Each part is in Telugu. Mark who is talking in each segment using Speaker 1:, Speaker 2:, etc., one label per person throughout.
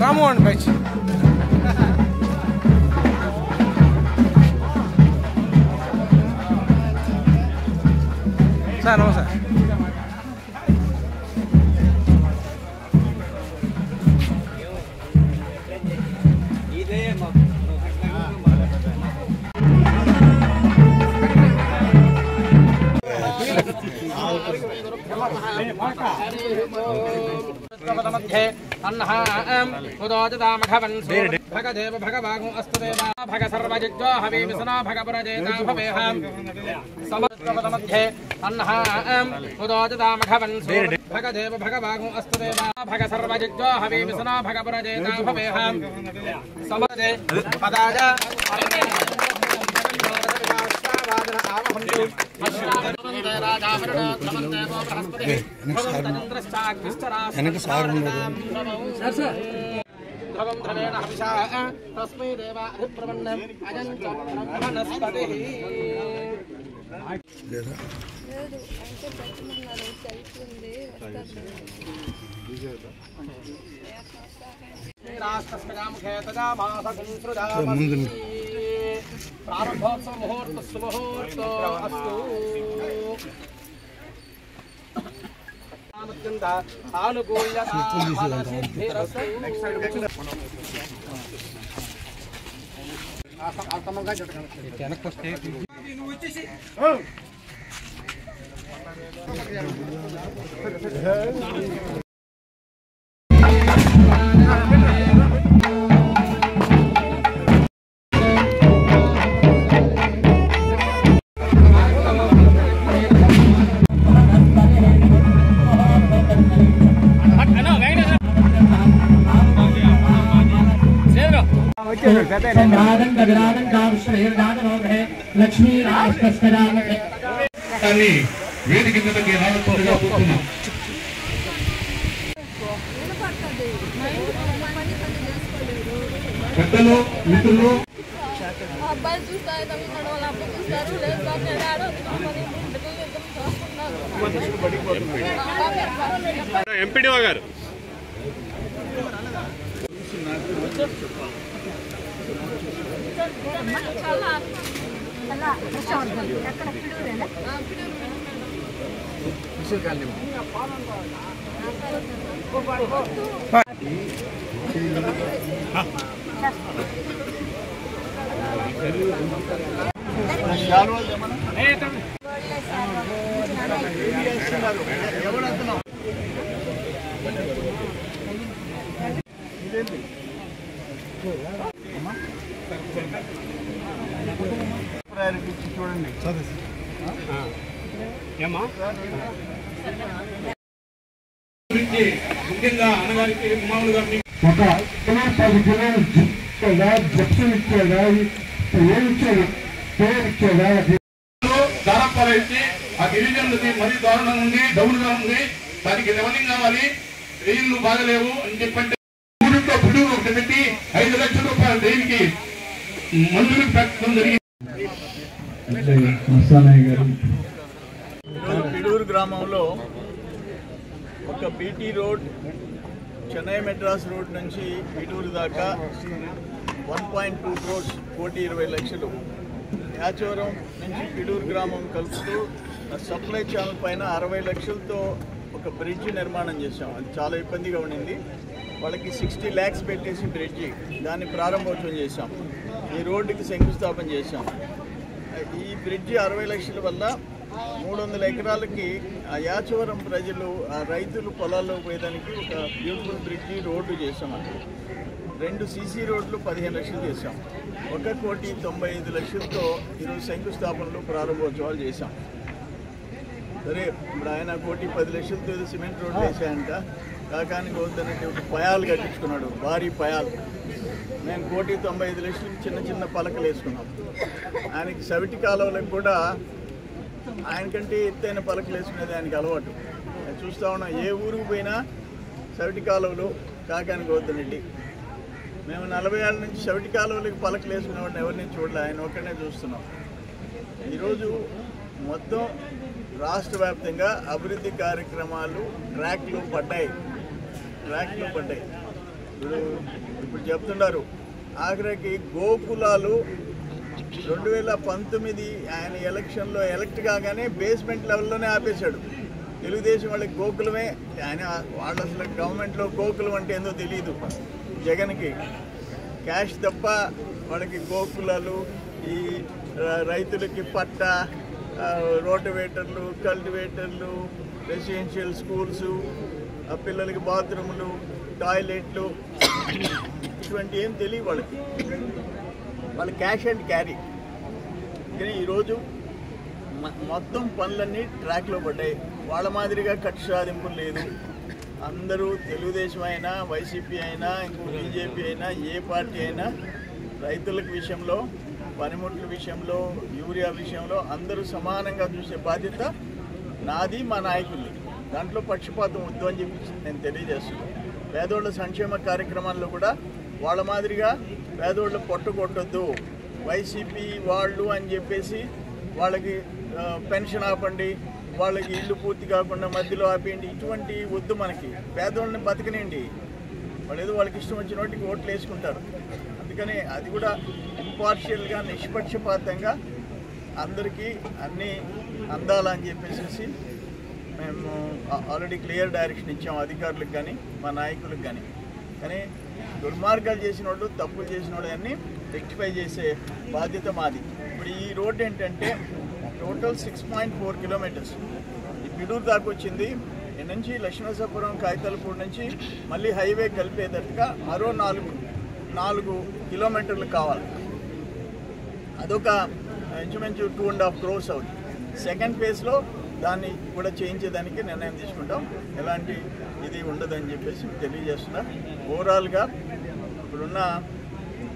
Speaker 1: రామ్మోహన్ బైచ్ సార్ నమస్తే भगदेव भगवागो अस्तुदेव भग सर्वजिज्ञो हवीमिसनो भगपुरजेता भवेहं समस्तपदमध्ये अन्नहां उदोजतामघवन्सु भगदेव भगवागो अस्तुदेव भग सर्वजिज्ञो हवीमिसनो भगपुरजेता भवेहं समदे पदाज तस्मै देवाधिप्रवन्नम् अजञ्च ब्रह्मणस्पतिः राष्ट्रस्मयामुखे तदामासकुंसृजामस्ति प्रारम्भोत्सव मुहूर्तस्तु मुहूर्तो अस्तु अनुकूल्यता
Speaker 2: लक्ष्मी వేదిక మీదకి రావాల్సిందిగా కోరుతున్నాం. పెద్దలు మిత్రులు
Speaker 3: ఎంపీడీఓ గారు
Speaker 2: చూడండి
Speaker 3: ముఖ్యంగా అన్నగారికి మామూలు గారిని
Speaker 2: ఒక ఇచ్చేదా ఏమిచ్చేది పేరిచ్చేదా
Speaker 3: దారాపాలు ఇచ్చి ఆ గిరిజనులది మరీ దారుణంగా ఉంది డౌన్గా ఉంది దానికి రెవెన్యూ కావాలి రైళ్లు బాగలేవు అని చెప్పంటే ఊరితో పిడుగు ఒకటి పెట్టి 5 లక్షల రూపాయలు దేనికి మందులు పెట్టడం జరిగింది.
Speaker 4: పిడూరు గ్రామంలో ఒక BT road Chennai Madras road నుంచి పిడూరు దాకా 1.2 crores 1,20,00,000 యాచవరం నుంచి పిడూరు గ్రామం కలుపుతూ సప్లై ఛానల్ పైన 60 లక్షలతో ఒక బ్రిడ్జ్ నిర్మాణం చేశాం. అది చాలా ఇబ్బందిగా ఉండింది. వాళ్ళకి 60 lakhs పెట్టేసి బ్రిడ్జి దాన్ని ప్రారంభోత్సవం చేశాం. ఈ రోడ్డుకి శంకుస్థాపన చేశాం. ఈ బ్రిడ్జి 60 లక్షల వల్ల 300 ఎకరాలకి ఆ యాచవరం ప్రజలు రైతులు పొలాల్లో పోయేదానికి ఒక బ్యూటిఫుల్ బ్రిడ్జి రోడ్డు చేసాం. అక్కడ 2 సీసీ రోడ్లు 15 లక్షలు చేశాం. 1,95,00,000తో ఈరోజు శంకుస్థాపనలు ప్రారంభోత్సవాలు చేశాం. సరే ఇప్పుడు ఆయన 1,10,00,000తో సిమెంట్ రోడ్లు వేసాయంట. కాకానికి వద్దనంటే ఒక పయాలు కట్టించుకున్నాడు, భారీ పయాలు. మేము 1,95,00,000 చిన్న చిన్న పలకలు వేసుకున్నాం. ఆయనకి సవిటి కాలువలకు కూడా ఆయనకంటే ఎత్తైన పలకలు వేసుకునేది ఆయనకి అలవాటు. చూస్తూ ఉన్నాం, ఏ ఊరికి పోయినా సవిటి కాలువలు కాకానికి వద్దనండి. మేము 40 ఏళ్ళ నుంచి సవిటి కాలువలకి పలకలు వేసుకునేవాడిని ఎవరిని చూడలే, ఆయన ఒక్కడనే చూస్తున్నాం. ఈరోజు మొత్తం రాష్ట్ర వ్యాప్తంగా అభివృద్ధి కార్యక్రమాలు ట్రాక్లు పడ్డాయి. ఇప్పుడు చెప్తున్నారు ఆఖరికి గోకులాలు 2019 ఆయన ఎలక్షన్లో ఎలక్ట్ కాగానే బేస్మెంట్ లెవెల్లోనే ఆపేశాడు. తెలుగుదేశం వాళ్ళకి గోకులమే, ఆయన వాళ్ళు అసలు గవర్నమెంట్లో గోకులం అంటే ఏందో తెలియదు. జగన్కి క్యాష్ తప్ప వాళ్ళకి గోకులాలు, ఈ రైతులకి పట్ట, రోటివేటర్లు, కల్టివేటర్లు, రెసిడెన్షియల్ స్కూల్స్, పిల్లలకి బాత్రూములు, టాయిలెట్లు, ఇటువంటి ఏం తెలియదు వాళ్ళకి. వాళ్ళ క్యాష్ అండ్ క్యారీ. కానీ ఈరోజు మొత్తం పనులన్నీ ట్రాక్లో పడ్డాయి. వాళ్ళ మాదిరిగా కక్ష సాధింపులు లేదు. అందరూ తెలుగుదేశం అయినా, వైసీపీ అయినా, ఇంకో బీజేపీ అయినా, ఏ పార్టీ అయినా రైతుల విషయంలో, పనిముట్ల విషయంలో, యూరియా విషయంలో అందరూ సమానంగా చూసే బాధ్యత నాది, మా నాయకుల్ని. దాంట్లో పక్షపాతం వద్దు అని చెప్పి నేను తెలియజేస్తున్నాను. పేదోళ్ళ సంక్షేమ కార్యక్రమాల్లో కూడా వాళ్ళ మాదిరిగా పేదోళ్ళ పొట్టగొట్టొద్దు. వైసీపీ వాళ్ళు అని చెప్పేసి వాళ్ళకి పెన్షన్ ఆపండి, వాళ్ళకి ఇల్లు పూర్తి కాకుండా మధ్యలో ఆపేయండి, ఇటువంటి వద్దు మనకి. పేదోళ్ళని బతకనేయండి. వాళ్ళు ఏదో వాళ్ళకి ఇష్టం వచ్చిన వాటికి ఓట్లు వేసుకుంటారు. అందుకని అది కూడా ఇంపార్షియల్గా, నిష్పక్షపాతంగా అందరికీ అన్నీ అందాలని చెప్పేసి మేము ఆల్రెడీ క్లియర్ డైరెక్షన్ ఇచ్చాం అధికారులకు కానీ, మా నాయకులకు కానీ. కానీ దుర్మార్గాలు చేసిన వాళ్ళు, తప్పులు చేసిన వాళ్ళు అన్నీ రెక్టిఫై చేసే బాధ్యత మాది. ఇప్పుడు ఈ రోడ్డు ఏంటంటే టోటల్ 6.4 కిలోమీటర్స్ ఈ పిడూరు దాకా వచ్చింది. ఇక్కడ నుంచి లక్ష్మీనరసాపురం, కాగితాలపూడి నుంచి మళ్ళీ హైవే కలిపేటట్టుగా మరో 4 కిలోమీటర్లు కావాలి. అదొక ఇంచుమించు 2.5 crores అవుతుంది. సెకండ్ ఫేజ్లో దాన్ని కూడా చేయించేదానికి నిర్ణయం తీసుకుంటాం. ఎలాంటి ఇది ఉండదని చెప్పేసి తెలియజేస్తున్నా. ఓవరాల్గా ఇప్పుడున్న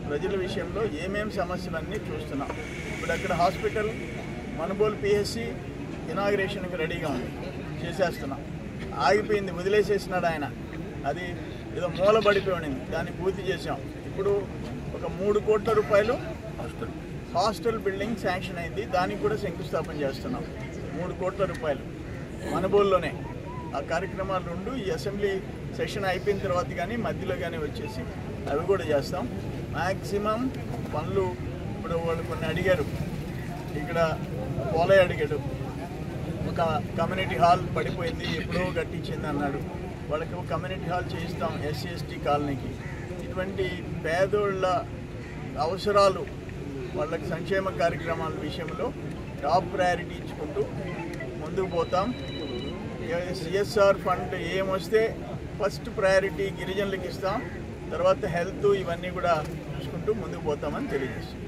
Speaker 4: ప్రజల విషయంలో ఏమేమి సమస్యలన్నీ చూస్తున్నాం. ఇప్పుడు అక్కడ హాస్పిటల్ మనుబోలు పిహెచ్సి ఇనాగ్రేషన్కి రెడీగా ఉంది, చేసేస్తున్నాం. ఆగిపోయింది, వదిలేసేసినాడు ఆయన. అది ఏదో మూలబడిపోయి ఉండింది, దాన్ని పూర్తి చేసాం. ఇప్పుడు ఒక 3 కోట్ల రూపాయలు హాస్టల్ బిల్డింగ్ శాంక్షన్ అయింది, దానికి కూడా శంకుస్థాపన చేస్తున్నాం. 3 కోట్ల రూపాయలు మనుబోలులోనే. ఆ కార్యక్రమాలు 2 ఈ అసెంబ్లీ సెషన్ అయిపోయిన తర్వాత కానీ మధ్యలో కానీ వచ్చేసి అవి కూడా చేస్తాం. మ్యాక్సిమం పనులు ఇప్పుడు వాళ్ళు కొన్ని అడిగారు. ఇక్కడ పోలయ్య అడిగాడు, ఒక కమ్యూనిటీ హాల్ పడిపోయింది, ఎప్పుడో కట్టించింది అన్నాడు. వాళ్ళకి ఒక కమ్యూనిటీ హాల్ చేయిస్తాం ఎస్సీ ఎస్టీ కాలనీకి. ఇటువంటి పేదోళ్ళ అవసరాలు, వాళ్ళకి సంక్షేమ కార్యక్రమాల విషయంలో టాప్ ప్రయారిటీ ఇచ్చుకుంటూ ముందుకు పోతాం. సిఎస్ఆర్ ఫండ్ ఏమొస్తే ఫస్ట్ ప్రయారిటీ గిరిజనులకు ఇస్తాం, తర్వాత హెల్త్ ఇవన్నీ కూడా చూసుకుంటూ ముందుకు పోతామని తెలియజేస్తాం.